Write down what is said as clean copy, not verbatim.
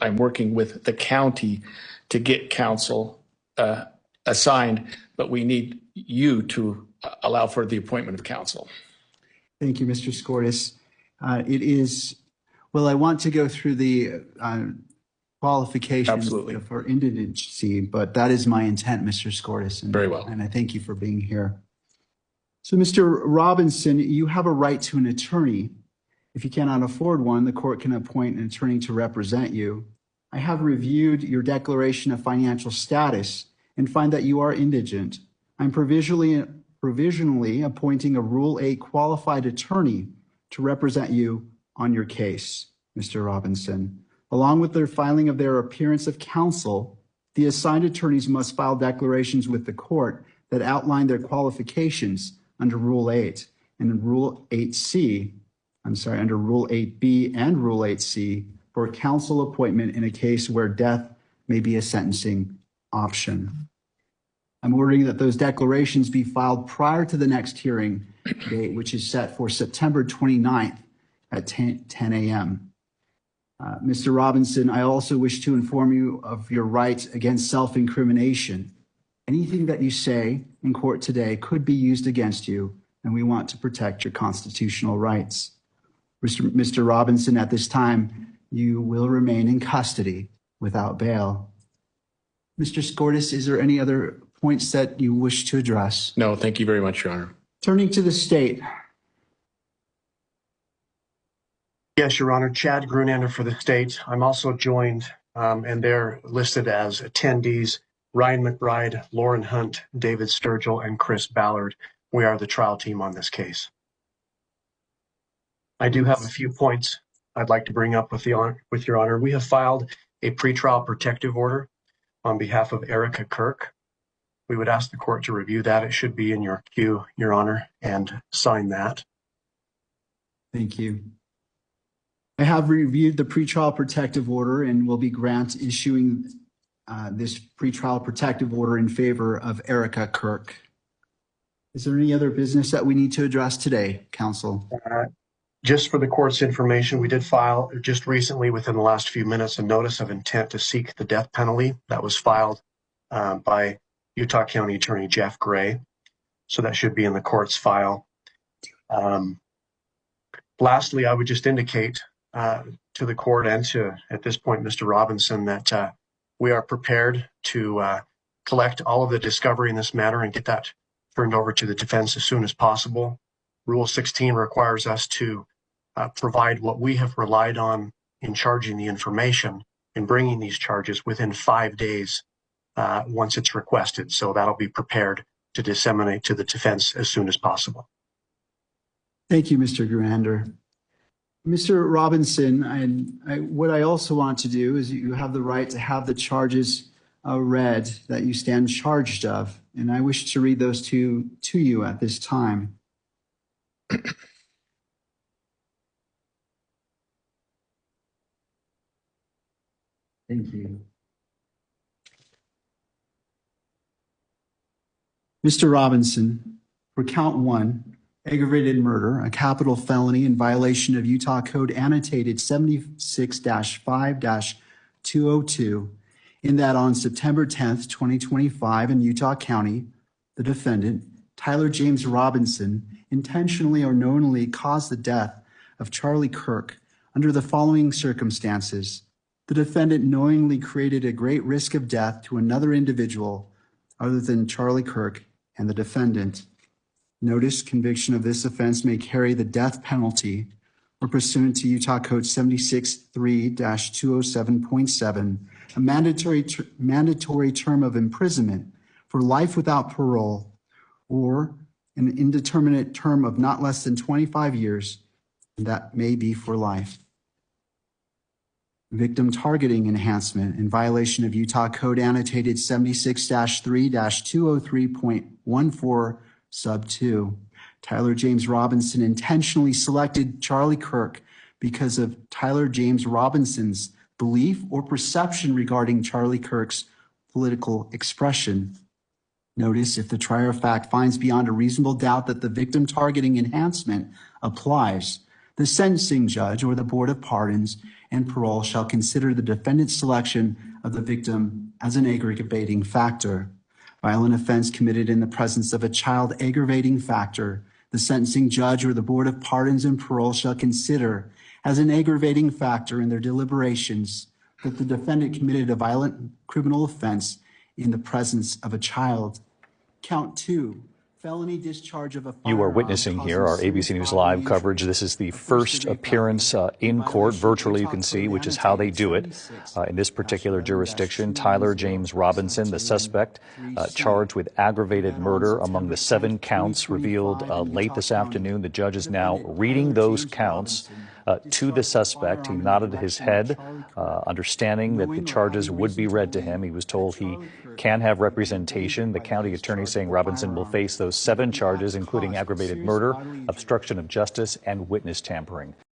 I'm working with the county to get counsel assigned, but we need you to allow for the appointment of counsel. Thank you, Mr. Skordas. I want to go through the qualifications Absolutely. for indigency, but that is my intent, Mr. Skordas. Very well. And I thank you for being here. So, Mr. Robinson, you have a right to an attorney. If you cannot afford one, the court can appoint an attorney to represent you. I have reviewed your declaration of financial status and find that you are indigent. I'm provisionally appointing a Rule 8 qualified attorney to represent you on your case, Mr. Robinson. Along with their filing of their appearance of counsel, the assigned attorneys must file declarations with the court that outline their qualifications under Rule 8 and under Rule 8B and Rule 8C for counsel appointment in a case where death may be a sentencing option. I'm ordering that those declarations be filed prior to the next hearing date, which is set for September 29th at 10 a.m. Mr. Robinson, I also wish to inform you of your rights against self-incrimination. Anything that you say in court today could be used against you, and we want to protect your constitutional rights. Mr. Robinson, at this time, you will remain in custody without bail. Mr. Skordas, is there any other points that you wish to address? No, thank you very much, Your Honor. Turning to the state. Yes, Your Honor. Chad Grunander for the state. I'm also joined, and they're listed as attendees, Ryan McBride, Lauren Hunt, David Sturgill, and Chris Ballard. We are the trial team on this case. I do have a few points I'd like to bring up with Your Honor. We have filed a pretrial protective order on behalf of Erica Kirk. We would ask the court to review that. It should be in your queue, Your Honor, and sign that. Thank you. I have reviewed the pretrial protective order and will be issuing this pretrial protective order in favor of Erica Kirk. Is there any other business that we need to address today, counsel? Just for the court's information, we did file just recently, within the last few minutes, a notice of intent to seek the death penalty that was filed by Utah County Attorney Jeff Gray. So that should be in the court's file. Lastly, I would just indicate to the court and to, at this point, Mr. Robinson, that we are prepared to collect all of the discovery in this matter and get that turned over to the defense as soon as possible. Rule 16 requires us to provide what we have relied on in charging the information and bringing these charges within 5 days once it's requested. So that'll be prepared to disseminate to the defense as soon as possible. Thank you, Mr. Grunander. Mr. Robinson, what I also want to do is you have the right to have the charges read that you stand charged of, and I wish to read those to you at this time. Thank you. Mr. Robinson, for count 1, aggravated murder, a capital felony in violation of Utah Code Annotated 76-5-202, in that on September 10th, 2025 in Utah County, the defendant, Tyler James Robinson, intentionally or knowingly caused the death of Charlie Kirk under the following circumstances. The defendant knowingly created a great risk of death to another individual other than Charlie Kirk and the defendant. Notice conviction of this offense may carry the death penalty or pursuant to Utah Code 76-3-207.7, a mandatory term of imprisonment for life without parole or an indeterminate term of not less than 25 years, and that may be for life. Victim targeting enhancement in violation of Utah Code Annotated 76-3-203.14 sub 2. Tyler James Robinson intentionally selected Charlie Kirk because of Tyler James Robinson's belief or perception regarding Charlie Kirk's political expression. Notice, if the trier of fact finds beyond a reasonable doubt that the victim targeting enhancement applies, The sentencing judge or the Board of Pardons and Parole shall consider the defendant's selection of the victim as an aggravating factor. Violent offense committed in the presence of a child aggravating factor. The sentencing judge or the Board of Pardons and Parole shall consider as an aggravating factor in their deliberations that the defendant committed a violent criminal offense in the presence of a child. Count 2. Felony discharge of a firearm. You are witnessing here our ABC News Live coverage. This is the first appearance in court, virtually you can see, which is how they do it. In this particular jurisdiction, Tyler James Robinson, the suspect, charged with aggravated murder among the 7 counts revealed late this afternoon. The judge is now reading those counts to the suspect. He nodded his head, understanding that the charges would be read to him. He was told he can have representation. The county attorney saying Robinson will face those 7 charges, including aggravated murder, obstruction of justice, and witness tampering.